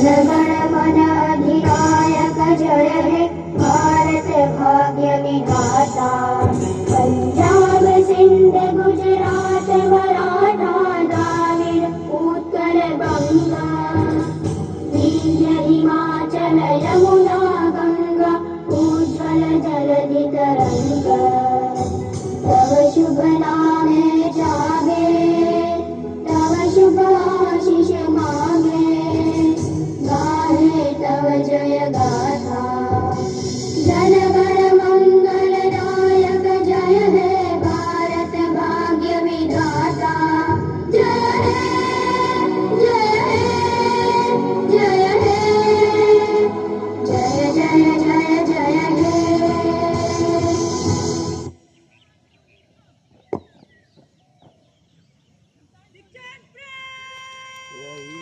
गण मन अधिनायक जय हे भारत भाग्य विधाता। पंजाब सिंध गुजरात मराठा द्राविड़ उत्कल बंगा विंध्य हिमाचल यमुना गंगा उज्ज्वल जलधि तरंगा। तव शुभ नामे जागे तव शुभ आशीष मांगे गाहे तव जय गाथा। जन गण मंगल दायक जय हे भारत भाग्य विधाता। जय हे जय हे जय हे जय जय जय जय हे। यही